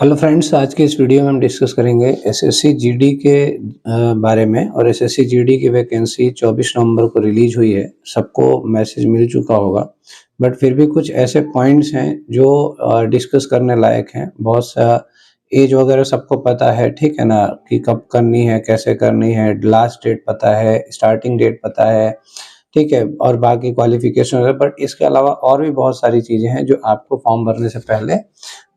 Hello friends, आज के इस वीडियो में हम डिस्कस करेंगे एसएससी जीडी के बारे में। और एसएससी जीडी की वैकेंसी 24 नवंबर को रिलीज हुई है। सबको मैसेज मिल चुका होगा, बट फिर भी कुछ ऐसे पॉइंट्स हैं जो डिस्कस करने लायक हैं। बहुत सा एज वगैरह सबको पता है, ठीक है ना, कि कब करनी है, कैसे करनी है, लास्ट डेट पता है, स्टार्टिंग डेट पता है, ठीक है, और बाकी क्वालिफिकेशन वगैरह। बट इसके अलावा और भी बहुत सारी चीज़ें हैं जो आपको फॉर्म भरने से पहले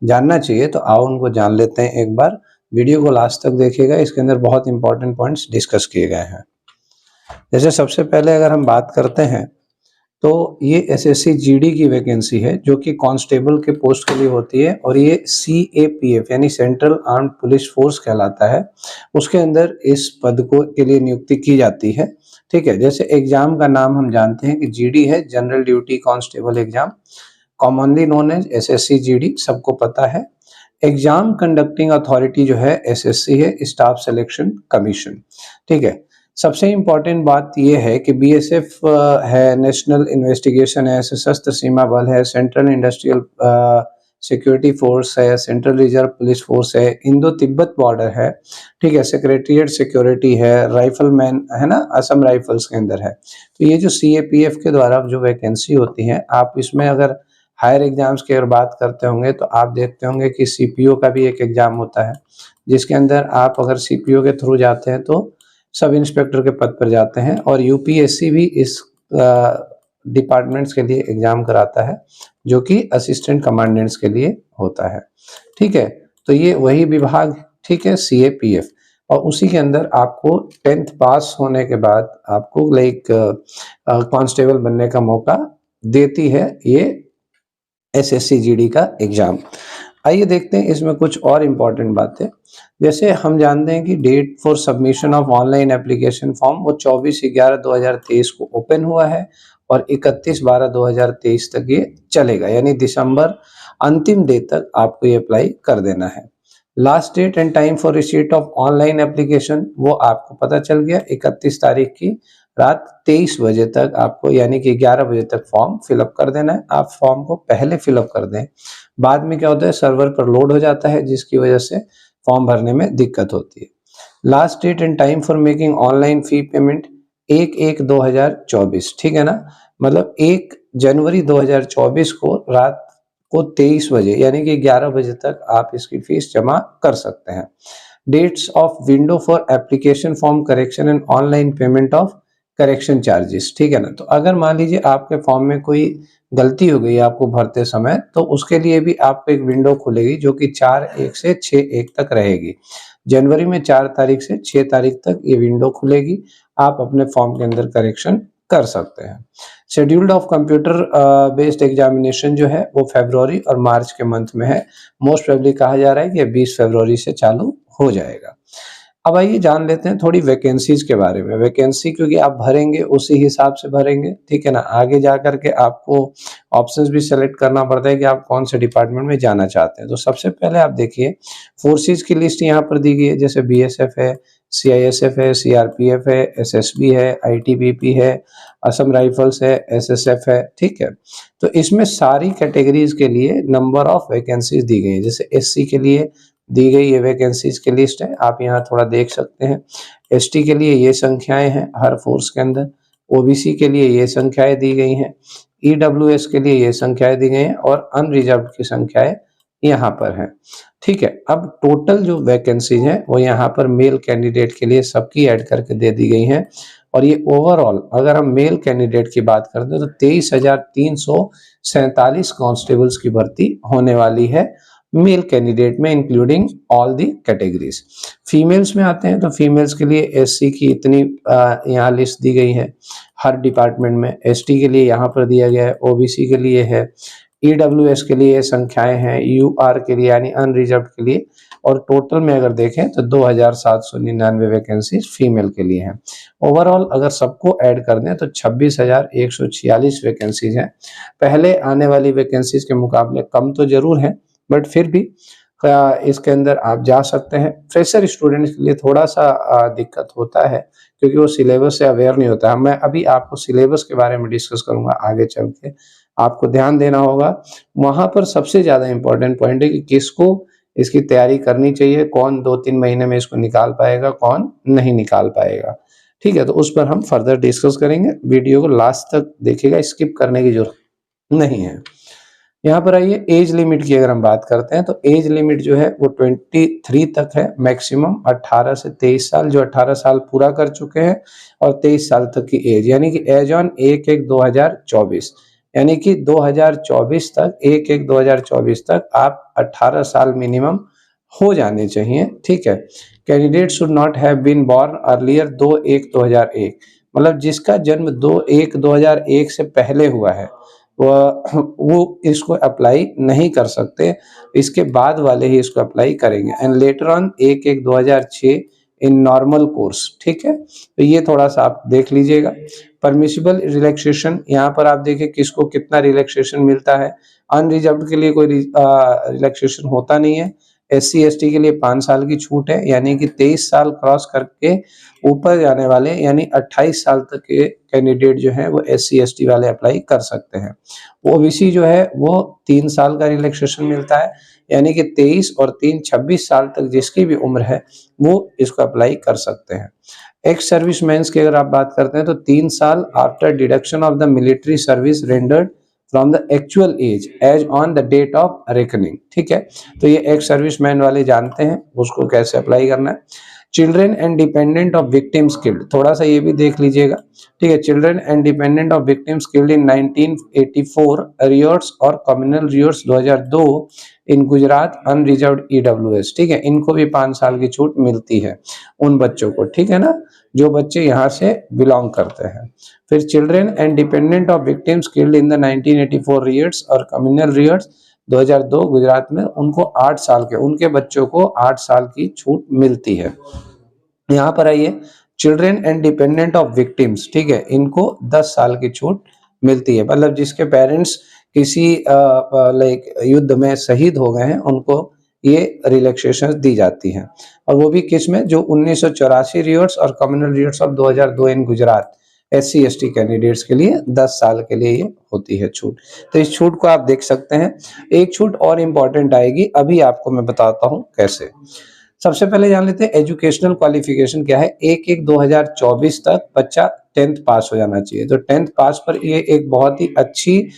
जानना चाहिए। तो आओ उनको जान लेते हैं एक बार। वीडियो को लास्ट तक देखिएगा, इसके अंदर बहुत इंपॉर्टेंट पॉइंट्स डिस्कस किए गए हैं। जैसे सबसे पहले अगर हम बात करते हैं तो ये एसएससी जीडी की वैकेंसी है जो कि कांस्टेबल के पोस्ट के लिए होती है, और ये सीएपीएफ यानी सेंट्रल आर्म्ड पुलिस फोर्स कहलाता है। उसके अंदर इस पद को के लिए नियुक्ति की जाती है, ठीक है। जैसे एग्जाम का नाम हम जानते हैं कि जीडी है, general duty constable exam, commonly known as SSC GD, सबको पता है। एग्जाम कंडक्टिंग अथॉरिटी जो है एसएससी है, स्टाफ सिलेक्शन कमीशन, ठीक है। सबसे इम्पोर्टेंट बात यह है कि बीएसएफ है, नेशनल इन्वेस्टिगेशन है, सशस्त्र सीमा बल है, सेंट्रल इंडस्ट्रियल सिक्योरिटी फोर्स है, सेंट्रल रिजर्व पुलिस फोर्स है, इंडो तिब्बत बॉर्डर है, ठीक है, सेक्रेटरिएट सिक्योरिटी है, राइफलमैन है ना, असम राइफल्स के अंदर है। तो ये जो सीएपीएफ के द्वारा जो वैकेंसी होती है, आप इसमें अगर हायर एग्जाम्स की अगर बात करते होंगे तो आप देखते होंगे कि सीपीओ का भी एक एग्जाम होता है, जिसके अंदर आप अगर सीपीओ के थ्रू जाते हैं तो सब इंस्पेक्टर के पद पर जाते हैं। और यूपीएससी भी इस डिपार्टमेंट्स के लिए एग्जाम कराता है, जो कि असिस्टेंट कमांडेंट्स के लिए होता है, ठीक है। तो ये वही विभाग, ठीक है, सीएपीएफ। और उसी के अंदर आपको 10th पास होने के बाद आपको कांस्टेबल बनने का मौका देती है ये एसएससी जीडी का एग्जाम। आइए देखते हैं इसमें कुछ और इम्पोर्टेंट बातें। जैसे हम जानते हैं कि date for submission of online application form वो 24/11/2023 को ओपन हुआ है और 31/12/2023 तक ये चलेगा, यानी दिसंबर अंतिम डे तक आपको ये अप्लाई कर देना है। Last date and time for receipt of online application वो आपको पता चल गया, 31 तारीख की रात 23 बजे तक आपको, यानी कि 11 बजे तक फॉर्म फिलअप कर देना है। आप फॉर्म को पहले फिलअप कर दें, बाद में क्या होता है, सर्वर पर लोड हो जाता है, जिसकी वजह से फॉर्म भरने में दिक्कत होती है। Last date and time for making online fee payment 1/1/2024, ठीक है ना, मतलब 1 जनवरी 2024 को रात को 23 बजे यानी कि 11 बजे तक आप इसकी फीस जमा कर सकते हैं। Dates of window for application form correction and online payment of correction charges, ठीक है ना। तो अगर मान लीजिए आपके फॉर्म में कोई गलती हो गई आपको भरते समय, तो उसके लिए भी आपको एक विंडो खुलेगी जो कि 4/1 से 6/1 तक रहेगी। जनवरी में 4 तारीख से 6 तारीख तक ये विंडो खुलेगी, आप अपने फॉर्म के अंदर करेक्शन कर सकते हैं। Scheduled of computer based examination जो है वो फरवरी और मार्च के मंथ में है। मोस्ट प्रोबेबली कहा जा रहा है कि 20 फरवरी से चालू हो जाएगा। अब आइए जान लेते हैं थोड़ी वैकेंसीज के बारे में। वैकेंसी क्योंकि आप भरेंगे उसी हिसाब से भरेंगे, ठीक है ना। आगे जा करके आपको ऑप्शंस भी सेलेक्ट करना पड़ता है कि आप कौन से डिपार्टमेंट में जाना चाहते हैं। तो सबसे पहले आप देखिए फोर्सेज की लिस्ट यहाँ पर दी गई है, जैसे बीएसएफ है, सीआईएसएफ है, सीआरपीएफ है, एसएसबी है, आईटीबीपी है, असम राइफल्स है, एसएसएफ है, ठीक है। तो इसमें सारी कैटेगरीज के लिए नंबर ऑफ वैकेंसीज दी गई है। जैसे एससी के लिए दी गई ये वैकेंसीज की लिस्ट है, आप यहाँ थोड़ा देख सकते हैं। एसटी के लिए ये संख्याएं हैं हर फोर्स के अंदर, ओबीसी के लिए ये संख्याएं दी गई हैं, ईडब्ल्यूएस के लिए ये संख्याएं दी गई हैं, और अनरिजर्व की संख्याएं यहाँ पर हैं, ठीक है। अब टोटल जो वैकेंसीज हैं वो यहाँ पर मेल कैंडिडेट के लिए सबकी ऐड करके दे दी गई हैं। और ये ओवरऑल अगर हम मेल कैंडिडेट की बात करते हैं तो 23,347 कांस्टेबल्स की भर्ती होने वाली है मेल कैंडिडेट में, including all the categories. Females में आते हैं तो फीमेल्स के लिए एससी की इतनी यहाँ लिस्ट दी गई है हर डिपार्टमेंट में, एसटी के लिए यहाँ पर दिया गया है, ओबीसी के लिए है, ईडब्ल्यूएस के लिए संख्याएं हैं, यूआर के लिए यानी अनरिजर्व के लिए। और टोटल में अगर देखें तो 2,799 वैकेंसी फीमेल के लिए हैं। ओवरऑल अगर सबको ऐड कर दें तो 26,146 वैकेंसीज हैं। पहले आने वाली वैकेंसीज के मुकाबले कम तो जरूर है, बट फिर भी इसके अंदर आप जा सकते हैं। फ्रेशर स्टूडेंट्स के लिए थोड़ा सा दिक्कत होता है क्योंकि वो सिलेबस से अवेयर नहीं होता है। मैं अभी आपको सिलेबस के बारे में डिस्कस करूंगा आगे चल के। आपको ध्यान देना होगा, वहां पर सबसे ज्यादा इंपॉर्टेंट पॉइंट है कि किसको इसकी तैयारी करनी चाहिए, कौन 2-3 महीने में इसको निकाल पाएगा, कौन नहीं निकाल पाएगा। ठीक है, तो उस पर हम फर्दर डिस्कस करेंगे। वीडियो को लास्ट तक देखिएगा, स्किप करने की जरूरत नहीं है। यहाँ पर आइए, एज लिमिट की अगर हम बात करते हैं तो एज लिमिट जो है वो 23 तक है, मैक्सिमम 18 से 23 साल, जो 18 साल पूरा कर चुके हैं और 23 साल तक की एज, यानी कि एज ऑन 1/1/2024, यानी कि 2024 तक 1/1/2024 तक आप 18 साल मिनिमम हो जाने चाहिए। ठीक है, candidate should not have been born earlier 2/1/2001, मतलब जिसका जन्म 2/1/2001 से पहले हुआ है वो इसको अप्लाई नहीं कर सकते, इसके बाद वाले ही इसको अप्लाई करेंगे। And later on 1/1/2006 in normal course. ठीक है, तो ये थोड़ा सा आप देख लीजिएगा। परमिसिबल रिलैक्सेशन, यहाँ पर आप देखिए किसको कितना रिलैक्सेशन मिलता है। अनरिजर्व्ड के लिए कोई रिलैक्सेशन होता नहीं है। SC ST के लिए 5 साल की छूट है, यानी कि 23 साल क्रॉस करके ऊपर जाने वाले यानी 28 साल तक के कैंडिडेट जो है वो SC ST वाले अप्लाई कर सकते हैं। OBC जो है वो 3 साल का रिलैक्सेशन मिलता है, यानी कि 23 और 3 26 साल तक जिसकी भी उम्र है वो इसको अप्लाई कर सकते हैं। एक्स सर्विसमैन की अगर आप बात करते हैं तो 3 साल after deduction of the military service rendered from the actual age age on the date of reckoning. ठीक है, तो ये एक्स सर्विसमैन वाले जानते हैं उसको कैसे अप्लाई करना है। Children and dependent of victims killed, थोड़ा सा ये भी देख लीजिएगा। ठीक है, children and dependent of victims killed in 1984 riots और communal रियोट्स 2002 in Gujarat unreserved EWS। ठीक है, इनको भी 5 साल की छूट मिलती है उन बच्चों को। ठीक है ना, जो बच्चे यहाँ से बिलोंग करते हैं। फिर children and dependent of victims killed in the 1984 riots और कम्युनल रियोट्स 2002 गुजरात में, उनको 8 साल के, उनके बच्चों को 8 साल की छूट मिलती है। यहाँ पर आइए, children and dependent of victims, ठीक है, इनको 10 साल की छूट मिलती है, मतलब जिसके पेरेंट्स किसी लाइक युद्ध में शहीद हो गए हैं उनको ये रिलैक्सेशन दी जाती है। और वो भी किस में, जो 1984 रियोट्स और communal riots of 2002 in Gujarat SC ST candidates के लिए 10 साल के लिए ये होती है छूट। तो इस छूट को आप देख सकते हैं। एक छूट और इम्पोर्टेंट आएगी, अभी आपको मैं बताता हूं कैसे। सबसे पहले जान लेते हैं एजुकेशनल क्वालिफिकेशन क्या है। 1/1/2024 तक बच्चा 10th पास हो जाना चाहिए। तो 10th पास पर ये एक बहुत ही अच्छी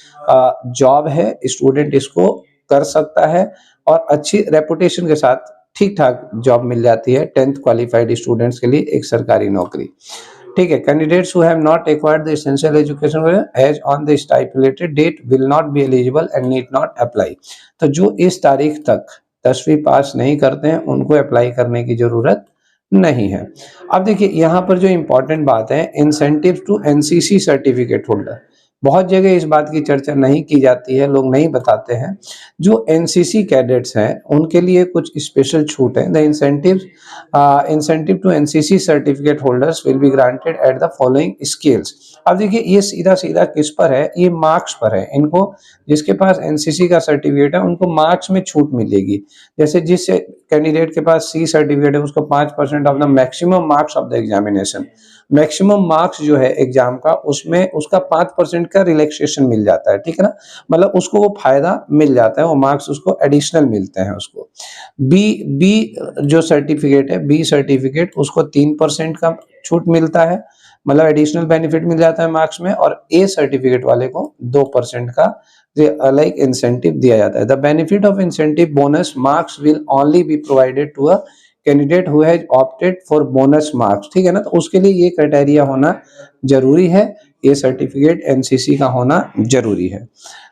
जॉब है, स्टूडेंट इसको कर सकता है और अच्छी रेपुटेशन के साथ ठीक ठाक जॉब मिल जाती है 10th क्वालिफाइड स्टूडेंट्स के लिए एक सरकारी नौकरी। ठीक है, candidates who have not acquired the essential education as on the stipulated date will not be eligible and need not apply. तो जो इस तारीख तक 10वीं पास नहीं करते हैं उनको अप्लाई करने की जरूरत नहीं है। अब देखिए यहाँ पर जो इम्पोर्टेंट बात है, incentive to NCC certificate holder, बहुत जगह इस बात की चर्चा नहीं की जाती है, लोग नहीं बताते हैं। जो NCC कैडेट्स हैं उनके लिए कुछ स्पेशल छूट है। The incentive to NCC certificate holders will be granted at the following scales. अब देखिए ये सीधा सीधा किस पर है, ये मार्क्स पर है। इनको जिसके पास NCC का सर्टिफिकेट है उनको मार्क्स में छूट मिलेगी। जैसे जिस कैंडिडेट के पास C सर्टिफिकेट है उसको 5% of the maximum marks of the examination, maximum marks जो है एग्जाम का उसमें उसका 5% का रिलैक्सेशन मिल जाता है। ठीक है ना, मतलब उसको वो फायदा मिल जाता है, वो मार्क्स उसको एडिशनल मिलते हैं उसको। बी जो सर्टिफिकेट है, बी सर्टिफिकेट, उसको 3% का छूट मिलता है, मतलब एडिशनल बेनिफिट मिल जाता है मार्क्स में। और ए सर्टिफिकेट वाले को 2% का लाइक इंसेंटिव दिया जाता है। The benefit of incentive bonus marks will only be provided to a candidate who has opted for bonus marks. ठीक है ना, तो उसके लिए ये क्राइटेरिया होना जरूरी है, ये सर्टिफिकेट NCC का होना जरूरी है।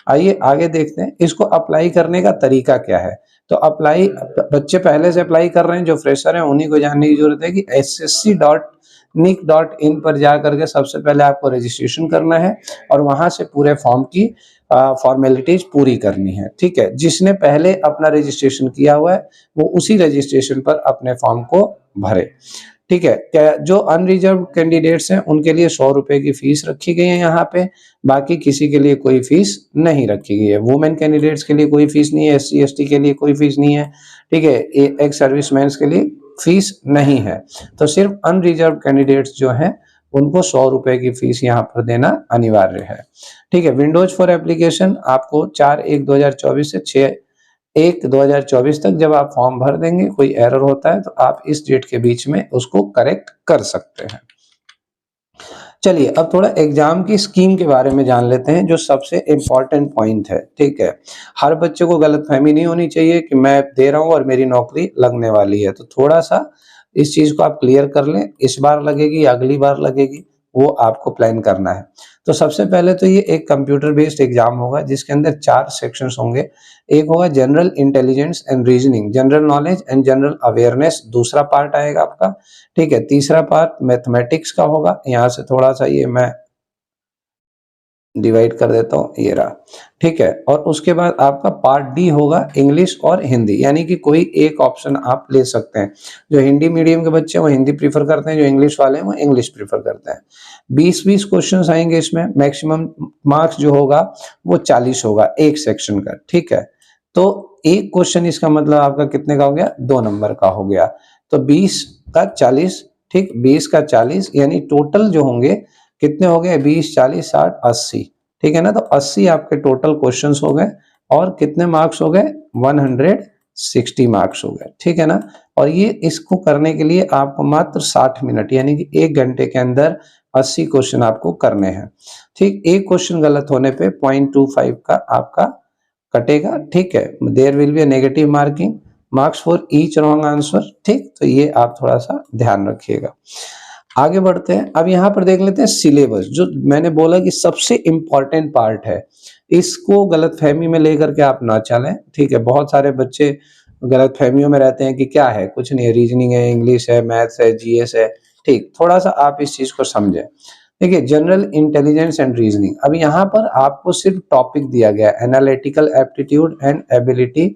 आइए आगे देखते हैं इसको अप्लाई करने का तरीका क्या है। तो अप्लाई, बच्चे पहले से अप्लाई कर रहे हैं जो फ्रेशर हैं उन्हीं को जानने की जरूरत है कि ssc.nic.in पर जा करके सबसे पहले आपको रजिस्ट्रेशन करना है और वहां से पूरे फॉर्म की फॉर्मेलिटीज पूरी करनी है। ठीक है, जिसने पहले अपना रजिस्ट्रेशन किया हुआ है वो उसी रजिस्ट्रेशन पर अपने फॉर्म को भरे। ठीक है, क्या जो अनरिजर्व कैंडिडेट्स हैं उनके लिए 100 रुपए की फीस रखी गई है यहाँ पे, बाकी किसी के लिए कोई फीस नहीं रखी गई है। वुमेन कैंडिडेट्स के लिए कोई फीस नहीं है, SC ST के लिए कोई फीस नहीं है। ठीक है, एक्स सर्विसमैन के लिए फीस नहीं है। तो सिर्फ अनरिजर्व कैंडिडेट्स जो हैं उनको 100 रुपए की फीस यहाँ पर देना अनिवार्य है। ठीक है, विंडोज फॉर एप्लीकेशन आपको 4/1/2024 से 6 1/2024 तक जब आप फॉर्म भर देंगे, कोई एरर होता है तो आप इस डेट के बीच में उसको करेक्ट कर सकते हैं। चलिए अब थोड़ा एग्जाम की स्कीम के बारे में जान लेते हैं, जो सबसे इम्पोर्टेंट पॉइंट है। ठीक है, हर बच्चे को गलतफहमी नहीं होनी चाहिए कि मैं दे रहा हूँ और मेरी नौकरी लगने वाली है, तो थोड़ा सा इस चीज को आप क्लियर कर लें। इस बार लगेगी या अगली बार लगेगी, वो आपको प्लान करना है। तो सबसे पहले तो ये एक कंप्यूटर बेस्ड एग्जाम होगा, जिसके अंदर 4 सेक्शंस होंगे। एक होगा general intelligence and reasoning, general knowledge and general awareness, दूसरा पार्ट आएगा आपका। ठीक है, तीसरा पार्ट मैथमेटिक्स का होगा। यहाँ से थोड़ा सा ये मैं डिवाइड कर देता हूँ, ये रहा। ठीक है, और उसके बाद आपका पार्ट डी होगा इंग्लिश और हिंदी, यानी कि कोई एक ऑप्शन आप ले सकते हैं। जो हिंदी मीडियम के बच्चे हैं वो हिंदी प्रीफर करते हैं, जो इंग्लिश वाले हैं वो इंग्लिश प्रीफर करते हैं। 20-20 क्वेश्चन आएंगे इसमें। मैक्सिमम मार्क्स जो होगा वो 40 होगा एक सेक्शन का। ठीक है, तो एक क्वेश्चन इसका मतलब आपका कितने का हो गया, 2 नंबर का हो गया। तो 20 का 40, ठीक, 20 का 40 यानी टोटल जो होंगे कितने हो गए, 20, 40, 60, 80। ठीक है ना, तो 80 आपके टोटल क्वेश्चंस हो गए और कितने मार्क्स हो गए, 160 मार्क्स हो गए। ठीक है ना, और ये इसको करने के लिए आपको मात्र 60 मिनट यानी कि 1 घंटे के अंदर 80 क्वेश्चन आपको करने हैं। ठीक, एक क्वेश्चन गलत होने पे 0.25 का आपका कटेगा। ठीक है, there will be a negative marking marks for each wrong answer. ठीक, तो ये आप थोड़ा सा ध्यान रखिएगा। आगे बढ़ते हैं। अब यहाँ पर देख लेते हैं सिलेबस, जो मैंने बोला कि सबसे इंपॉर्टेंट पार्ट है। इसको गलतफहमी में लेकर के आप ना चलें। ठीक है, बहुत सारे बच्चे गलतफहमियों में रहते हैं कि क्या है, कुछ नहीं है, रीजनिंग है, इंग्लिश है, मैथ्स है, जीएस है। ठीक, थोड़ा सा आप इस चीज को समझें। देखिए, जनरल इंटेलिजेंस एंड रीजनिंग, अब यहाँ पर आपको सिर्फ टॉपिक दिया गया है। Analytical aptitude and ability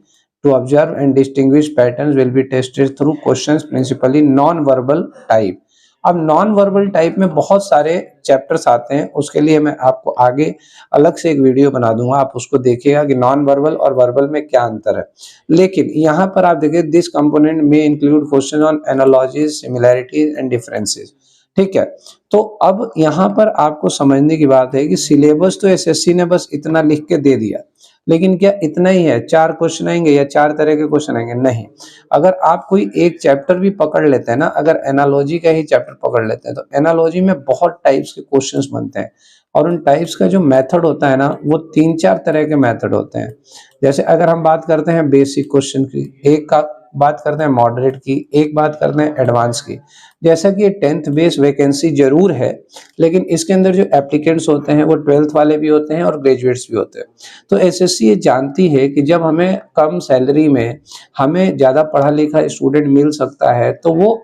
to observe and distinguish patterns will be tested through questions principally non verbal type. अब नॉन वर्बल टाइप में बहुत सारे चैप्टर्स आते हैं, उसके लिए मैं आपको आगे अलग से एक वीडियो बना दूंगा, आप उसको देखिएगा कि नॉन वर्बल और वर्बल में क्या अंतर है। लेकिन यहाँ पर आप देखिए, दिस कंपोनेंट में include question on analogies, similarities and differences. ठीक है, तो अब यहाँ पर आपको समझने की बात है कि सिलेबस तो एसएससी ने बस इतना लिख के दे दिया, लेकिन क्या इतना ही है, 4 क्वेश्चन आएंगे या 4 तरह के क्वेश्चन आएंगे, नहीं। अगर आप कोई एक चैप्टर भी पकड़ लेते हैं ना, अगर एनालॉजी का ही चैप्टर पकड़ लेते हैं, तो एनालॉजी में बहुत टाइप्स के क्वेश्चंस बनते हैं, और उन टाइप्स का जो मेथड होता है ना, वो 3-4 तरह के मेथड होते हैं। जैसे अगर हम बात करते हैं बेसिक क्वेश्चन की, एक का बात करते हैं मॉडरेट की, एक बात करते हैं एडवांस की। जैसा कि ये 10th बेस वैकेंसी जरूर है, लेकिन इसके अंदर जो एप्लीकेंट्स होते हैं वो 12th वाले भी होते हैं और ग्रेजुएट्स भी होते हैं। तो एसएससी ये जानती है कि जब हमें कम सैलरी में हमें ज्यादा पढ़ा लिखा स्टूडेंट मिल सकता है, तो वो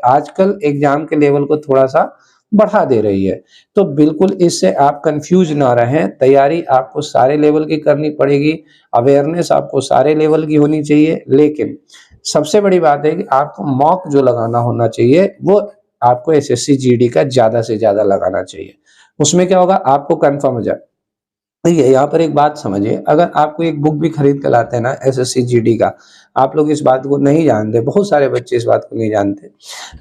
आजकल एग्जाम के लेवल को थोड़ा सा बढ़ा दे रही है। तो बिल्कुल इससे आप कंफ्यूज ना रहें, तैयारी आपको सारे लेवल की करनी पड़ेगी, अवेयरनेस आपको सारे लेवल की होनी चाहिए, लेकिन सबसे बड़ी बात है कि आपको मॉक जो लगाना होना चाहिए वो आपको एसएससी जीडी का ज्यादा से ज्यादा लगाना चाहिए। उसमें क्या होगा, आपको कंफर्म हो जाए। देखिए, यहाँ पर एक बात समझिए, अगर आपको एक बुक भी खरीद कर लाते हैं ना एसएससी जीडी का, आप लोग इस बात को नहीं जानते, बहुत सारे बच्चे इस बात को नहीं जानते,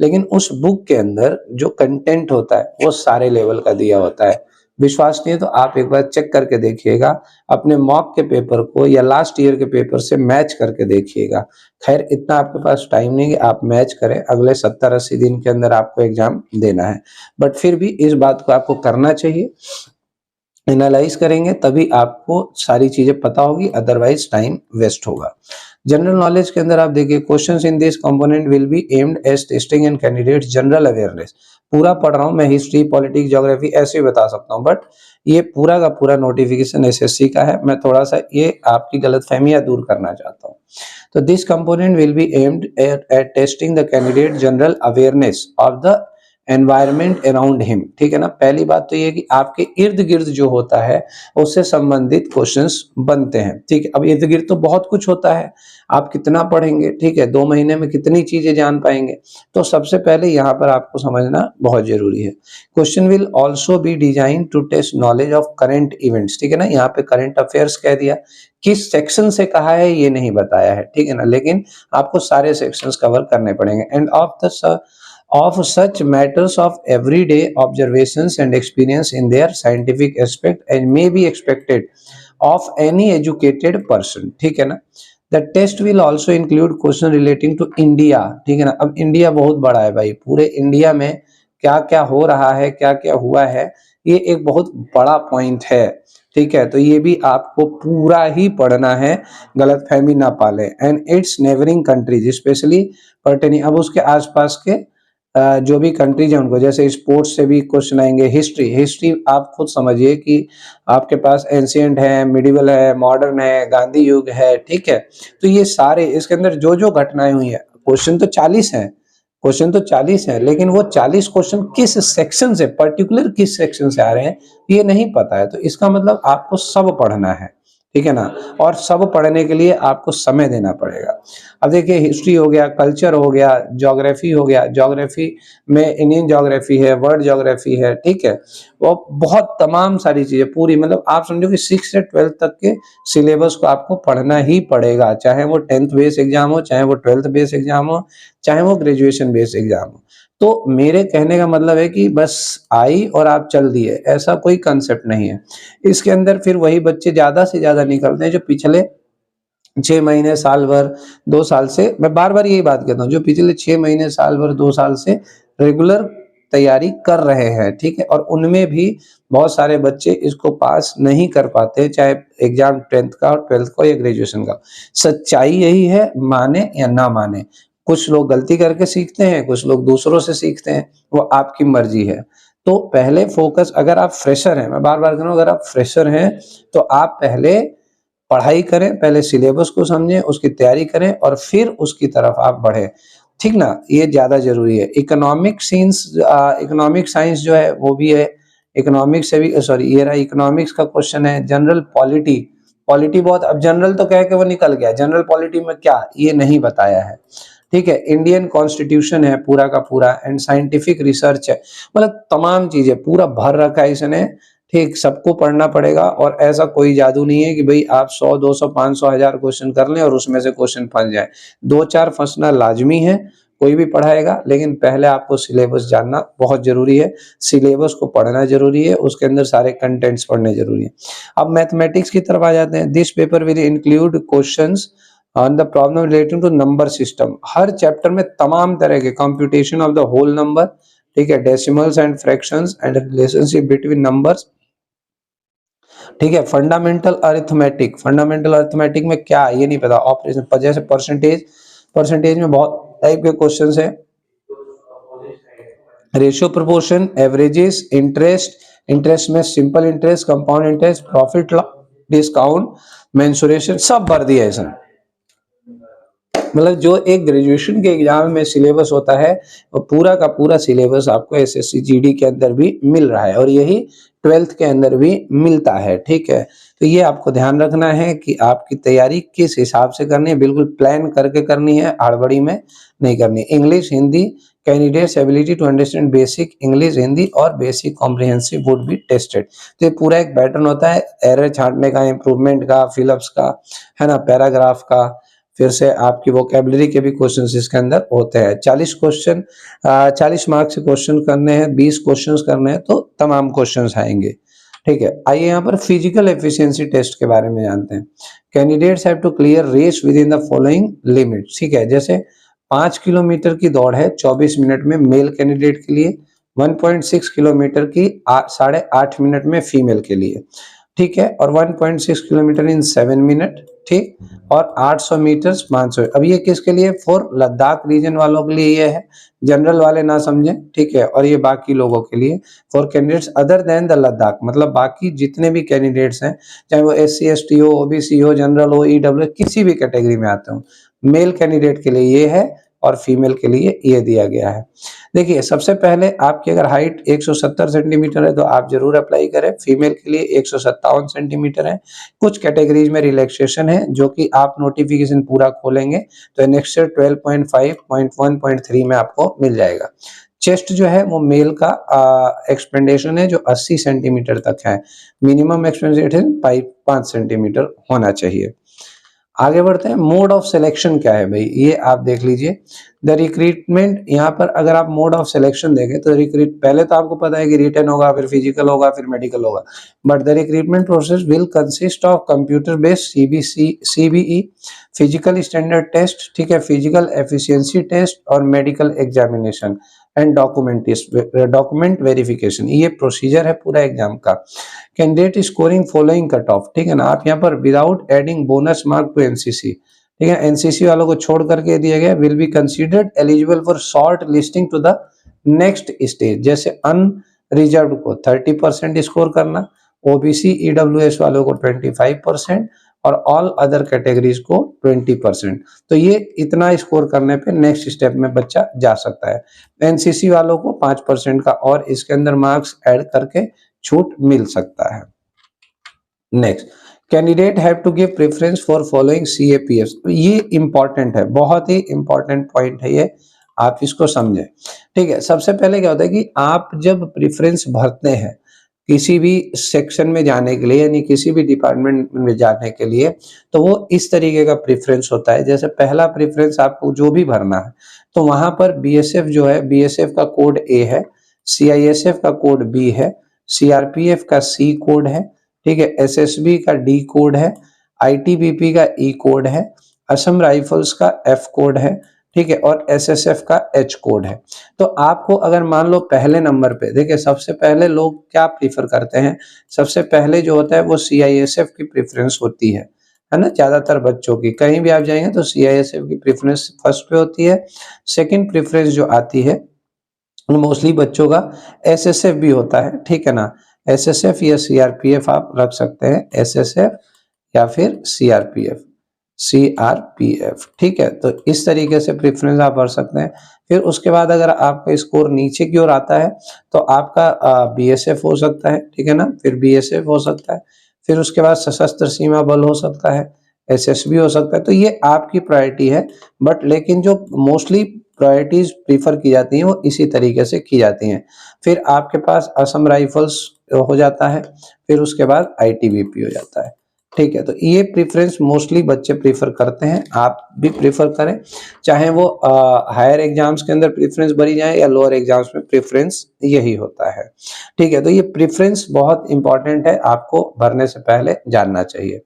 लेकिन उस बुक के अंदर जो कंटेंट होता है वो सारे लेवल का दिया होता है। विश्वास नहीं है तो आप एक बार चेक करके देखिएगा, अपने मॉक के पेपर को या लास्ट ईयर के पेपर से मैच करके देखिएगा। खैर, इतना आपके पास टाइम नहीं है कि आप मैच करें, अगले 70-80 दिन के अंदर आपको एग्जाम देना है, बट फिर भी इस बात को आपको करना चाहिए। एनालाइज करेंगे तभी आपको सारी चीजें पता होगी, अदरवाइज टाइम वेस्ट होगा। जनरल नॉलेज के अंदर आप देखिए, questions in this component will be aimed as testing and candidates general awareness. पूरा पढ़ रहा हूं मैं, हिस्ट्री, पॉलिटिक्स, ज्योग्राफी ऐसे ही बता सकता हूं, बट ये पूरा का पूरा नोटिफिकेशन एसएससी का है। मैं थोड़ा सा ये आपकी गलतफहमियां दूर करना चाहता हूं। तो this component will be aimed at testing the candidate general awareness of the environment around him. ठीक है ना, पहली बात तो ये कि आपके इर्द गिर्द जो होता है उससे संबंधित क्वेश्चंस बनते हैं। ठीक है, अब इर्द गिर्द तो बहुत कुछ होता है, आप कितना पढ़ेंगे, ठीक है, 2 महीने में कितनी चीजें जान पाएंगे, तो सबसे पहले यहाँ पर आपको समझना बहुत जरूरी है। Question will also be design to test knowledge of current events. ठीक है ना, यहाँ पे करंट अफेयर्स कह दिया, किस सेक्शन से कहा है ये नहीं बताया है, ठीक है ना, लेकिन आपको सारे सेक्शंस कवर करने पड़ेंगे। And of such matters of everyday observations and experience in their scientific aspect and may be expected of any educated person। ठीक है ना, the test will also include question relating to India, ठीक है ना। अब India बहुत बड़ा है भाई, पूरे इंडिया में क्या क्या हो रहा है, क्या क्या हुआ है, ये एक बहुत बड़ा पॉइंट है, ठीक है। तो ये भी आपको पूरा ही पढ़ना है, गलतफहमी ना पाले। And it's neighbouring countries specially pertaining, अब उसके आसपास के जो भी कंट्रीज है उनको, जैसे स्पोर्ट्स से भी क्वेश्चन आएंगे, हिस्ट्री, हिस्ट्री आप खुद समझिए कि आपके पास एंशिएंट है, मिडिवल है, मॉडर्न है, गांधी युग है, ठीक है। तो ये सारे इसके अंदर जो जो घटनाएं हुई है, क्वेश्चन तो 40 हैं, क्वेश्चन तो 40 है, लेकिन वो 40 क्वेश्चन किस सेक्शन से, पर्टिकुलर किस सेक्शन से आ रहे हैं ये नहीं पता है। तो इसका मतलब आपको सब पढ़ना है, ठीक है ना। और सब पढ़ने के लिए आपको समय देना पड़ेगा। अब देखिए हिस्ट्री हो गया, कल्चर हो गया, ज्योग्राफी हो गया, ज्योग्राफी में इंडियन ज्योग्राफी है, वर्ल्ड ज्योग्राफी है, ठीक है। वो बहुत तमाम सारी चीजें पूरी, मतलब आप समझो कि 6 से 12 तक के सिलेबस को आपको पढ़ना ही पड़ेगा, चाहे वो 10th बेस एग्जाम हो, चाहे वो 12th बेस एग्जाम हो, चाहे वो ग्रेजुएशन बेस एग्जाम हो। तो मेरे कहने का मतलब है कि बस आई और आप चल दिए, ऐसा कोई कंसेप्ट नहीं है। इसके अंदर फिर वही बच्चे ज्यादा से ज्यादा निकलते हैं जो पिछले 6 महीने, साल भर, 2 साल से, मैं बार-बार यही बात कहता हूँ, जो पिछले 6 महीने, साल भर, 2 साल से रेगुलर तैयारी कर रहे हैं, ठीक है। और उनमें भी बहुत सारे बच्चे इसको पास नहीं कर पाते, चाहे एग्जाम 10th का और 12th का या ग्रेजुएशन का। सच्चाई यही है, माने या ना माने। कुछ लोग गलती करके सीखते हैं, कुछ लोग दूसरों से सीखते हैं, वो आपकी मर्जी है। तो पहले फोकस, अगर आप फ्रेशर हैं, मैं बार-बार कह रहा हूँ, अगर आप फ्रेशर हैं तो आप पहले पढ़ाई करें, पहले सिलेबस को समझें, उसकी तैयारी करें और फिर उसकी तरफ आप बढ़ें, ठीक ना? ये ज़्यादा ज़रूरी है। इकोनॉमिक साइंस जो है वो भी है, इकोनॉमिक्स से भी, सॉरी ये रहा इकोनॉमिक्स का क्वेश्चन है। जनरल पॉलिटी, पॉलिटी बहुत, अब जनरल तो कह के वो निकल गया, जनरल पॉलिटी में क्या ये नहीं बताया है, ठीक है। इंडियन कॉन्स्टिट्यूशन है पूरा का पूरा, एंड साइंटिफिक रिसर्च है, मतलब तमाम चीजें पूरा भर रखा है इसने, ठीक। सबको पढ़ना पड़ेगा और ऐसा कोई जादू नहीं है कि भाई आप 100, 200, 500, 1000 क्वेश्चन कर लें और उसमें से क्वेश्चन फंस जाए। 2-4 फंसना लाजमी है, कोई भी पढ़ाएगा, लेकिन पहले आपको सिलेबस जानना बहुत जरूरी है, सिलेबस को पढ़ना जरूरी है, उसके अंदर सारे कंटेंट्स पढ़ने जरूरी है। अब मैथमेटिक्स की तरफ आ जाते हैं। This paper will include questions on the problem relating to number system. हर चैप्टर में तमाम तरह के computation of the whole number, ठीक है, decimals and fractions and relationship between numbers, ठीक है। फंडामेंटल अरिथमेटिक, फंडामेंटल अरिथमेटिक में क्या ये नहीं पता, ऑपरेशन, जैसे परसेंटेज, परसेंटेज में बहुत टाइप के क्वेश्चंस हैं। Ratio, proportion, averages, interest, interest में simple interest, compound interest, profit, discount, mensuration, सब भर दिया है इसने। मतलब जो एक ग्रेजुएशन के एग्जाम में सिलेबस होता है वो पूरा का पूरा सिलेबस आपको एसएससी जीडी के अंदर भी मिल रहा है और यही 12th के अंदर भी मिलता है, ठीक है। तो ये आपको ध्यान रखना है कि आपकी तैयारी किस हिसाब से करनी है, बिल्कुल प्लान करके करनी है, हड़बड़ी में नहीं करनी। English, Hindi, candidates ability to understand basic English, Hindi और basic comprehensive would be tested. तो ये पूरा एक पैटर्न होता है, एरर छांटने का, इंप्रूवमेंट का, फिलअप्स का, है ना, पैराग्राफ का, फिर से आपकी वोकेबलरी के भी क्वेश्चन इसके अंदर होते हैं। 40 क्वेश्चन, 40 मार्क्स से क्वेश्चन करने हैं, 20 क्वेश्चन करने हैं, तो तमाम क्वेश्चन आएंगे, ठीक है। आइए यहाँ पर फिजिकल एफिशिएंसी टेस्ट के बारे में जानते हैं। Candidates have to clear race within the following limit, ठीक है। जैसे 5 किलोमीटर की दौड़ है 24 मिनट में मेल कैंडिडेट के लिए, 1.6 किलोमीटर की 8.5 मिनट में फीमेल के लिए, ठीक है, और 1.6 किलोमीटर इन 7 मिनट, ठीक, और 800 मीटर्स 500। अब ये किसके लिए, फॉर लद्दाख रीजन वालों के लिए ये है, जनरल वाले ना समझें, ठीक है। और ये बाकी लोगों के लिए, for candidates other than the Ladakh, मतलब बाकी जितने भी कैंडिडेट्स हैं, चाहे वो SC ST हो, OBC हो, जनरल हो, EW किसी भी कैटेगरी में आते हो, मेल कैंडिडेट के लिए ये है और फीमेल के लिए ये दिया गया है। देखिए सबसे पहले आपकी अगर हाइट 170 सेंटीमीटर है तो आप जरूर अप्लाई करें, फीमेल के लिए 157 सेंटीमीटर है। कुछ कैटेगरीज में रिलैक्सेशन है जो कि आप नोटिफिकेशन पूरा खोलेंगे तो नेक्स्ट ईयर 12.5.1.3 में आपको मिल जाएगा। चेस्ट जो है वो मेल का एक्सपेंडेशन है जो 80 सेंटीमीटर तक है, मिनिमम एक्सपेंडेशन 5 सेंटीमीटर होना चाहिए। आगे बढ़ते हैं, मोड ऑफ सिलेक्शन क्या है भाई, ये आप देख लीजिए। द रिक्रूटमेंट, यहाँ पर अगर आप मोड ऑफ सिलेक्शन देखें तो रिक्रूट पहले तो आपको पता है कि रिटन होगा, फिर फिजिकल होगा, फिर मेडिकल होगा, but the recruitment process will consist of computer based CBE, physical standard test, ठीक है, फिजिकल एफिशिएंसी टेस्ट और medical examination and document verification. ये प्रोसीजर है पूरा एग्जाम का। Candidate scoring following cut off, ठीक है ना, आप यहाँ पर without adding bonus mark to NCC, ठीक है, एनसीसी वालों को छोड़ करके दिया गया, will be considered eligible for short listing to the next stage. जैसे अनरिजर्व को 30% स्कोर करना, ओबीसी ईडब्ल्यूएस वालों को 25% और ऑल अदर कैटेगरीज को 20%। तो ये इतना स्कोर करने पे नेक्स्ट स्टेप में बच्चा जा सकता है। एनसीसी वालों को 5% का और इसके अंदर मार्क्स ऐड करके छूट मिल सकता है। Next, candidate have to give preference for following CAPF. ये इंपॉर्टेंट है, बहुत ही इंपॉर्टेंट पॉइंट है ये, आप इसको समझें, ठीक है। सबसे पहले क्या होता है कि आप जब प्रेफरेंस भरते हैं किसी भी सेक्शन में जाने के लिए, यानी किसी भी डिपार्टमेंट में जाने के लिए, तो वो इस तरीके का प्रेफरेंस होता है। जैसे पहला प्रेफरेंस आपको जो भी भरना है, तो वहां पर बीएसएफ जो है, बीएसएफ का कोड ए है, सीआईएसएफ का कोड बी है, सीआरपीएफ का सी कोड है, ठीक है, एसएसबी का डी कोड है, आईटीबीपी का ई कोड है, असम राइफल्स का एफ कोड है, ठीक है, और एसएसएफ का एच कोड है। तो आपको अगर मान लो पहले नंबर पे, देखिए सबसे पहले लोग क्या प्रीफर करते हैं, सबसे पहले जो होता है वो सीआईएसएफ की प्रेफरेंस होती है ना, ज्यादातर बच्चों की, कहीं भी आप जाएंगे तो सीआईएसएफ की प्रेफरेंस फर्स्ट पे होती है। सेकंड प्रेफरेंस जो आती है मोस्टली बच्चों का एसएसएफ भी होता है, ठीक है ना, एसएसएफ या सीआरपीएफ आप रख सकते हैं, एसएसएफ या फिर सीआरपीएफ, ठीक है। तो इस तरीके से प्रेफरेंस आप भर सकते हैं। फिर उसके बाद अगर आपका स्कोर नीचे की ओर आता है तो आपका बीएसएफ हो सकता है, ठीक है ना, फिर बीएसएफ हो सकता है, फिर उसके बाद सशस्त्र सीमा बल हो सकता है, एसएसबी हो सकता है। तो ये आपकी प्रायोरिटी है, बट लेकिन जो मोस्टली प्रायोरिटीज प्रीफर की जाती हैं वो इसी तरीके से की जाती हैं। फिर आपके पास असम राइफल्स हो जाता है, फिर उसके बाद आईटीबीपी हो जाता है, ठीक है। तो ये प्रेफरेंस मोस्टली बच्चे प्रीफर करते हैं, आप भी प्रीफर करें, चाहे वो हायर एग्जाम्स के अंदर प्रेफरेंस भरी जाए या लोअर एग्जाम्स में प्रेफरेंस यही होता है, ठीक है। तो ये प्रेफरेंस बहुत इंपॉर्टेंट है, आपको भरने से पहले जानना चाहिए,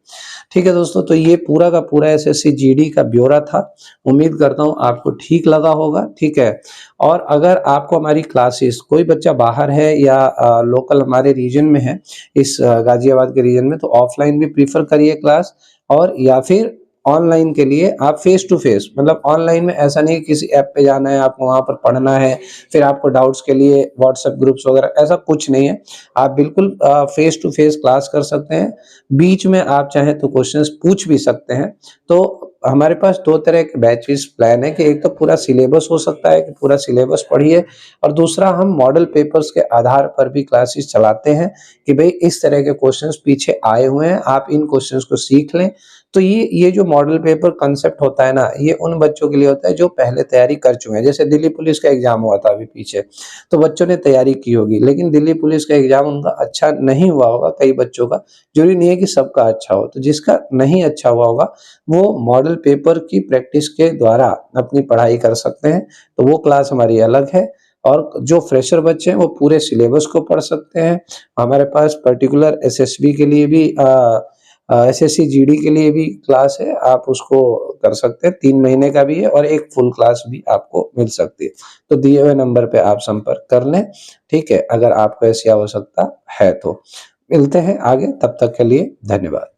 ठीक है दोस्तों। तो ये पूरा का पूरा एसएससी जीडी का ब्यौरा था, उम्मीद करता हूँ आपको ठीक लगा होगा, ठीक है। और अगर आपको हमारी क्लासेस, कोई बच्चा बाहर है या लोकल हमारे रीजन में है, इस गाजियाबाद के रीजन में, तो ऑफलाइन भी प्रीफर करिए क्लास, और या फिर ऑनलाइन के लिए आप फेस टू फेस, मतलब ऑनलाइन में ऐसा नहीं कि किसी ऐप पे जाना है, आपको वहां पर पढ़ना है, फिर आपको डाउट्स के लिए व्हाट्सएप ग्रुप्स वगैरह, ऐसा कुछ नहीं है। आप बिल्कुल फेस टू फेस क्लास कर सकते हैं, बीच में आप चाहें तो क्वेश्चंस पूछ भी सकते हैं। तो हमारे पास दो तरह के बैचेस प्लान है कि एक तो पूरा सिलेबस हो सकता है कि पूरा सिलेबस पढ़िए, और दूसरा हम मॉडल पेपर्स के आधार पर भी क्लासेस चलाते हैं कि भाई इस तरह के क्वेश्चंस पीछे आए हुए हैं, आप इन क्वेश्चंस को सीख लें। तो ये जो मॉडल पेपर कंसेप्ट होता है ना, ये उन बच्चों के लिए होता है जो पहले तैयारी कर चुके हैं। जैसे दिल्ली पुलिस का एग्जाम हुआ था अभी पीछे, तो बच्चों ने तैयारी की होगी, लेकिन दिल्ली पुलिस का एग्जाम उनका अच्छा नहीं हुआ होगा, कई बच्चों का, जरूरी नहीं है कि सबका अच्छा हो। तो जिसका नहीं अच्छा हुआ होगा वो मॉडल पेपर की प्रैक्टिस के द्वारा अपनी पढ़ाई कर सकते हैं, तो वो क्लास हमारी अलग है। और जो फ्रेशर बच्चे हैं वो पूरे सिलेबस को पढ़ सकते हैं। हमारे पास पर्टिकुलर एसएसबी के लिए भी एसएससी जीडी के लिए भी क्लास है, आप उसको कर सकते हैं, 3 महीने का भी है और एक फुल क्लास भी आपको मिल सकती है। तो दिए हुए नंबर पे आप संपर्क कर लें, ठीक है, अगर आपको ऐसी आवश्यकता है तो। मिलते हैं आगे, तब तक के लिए धन्यवाद।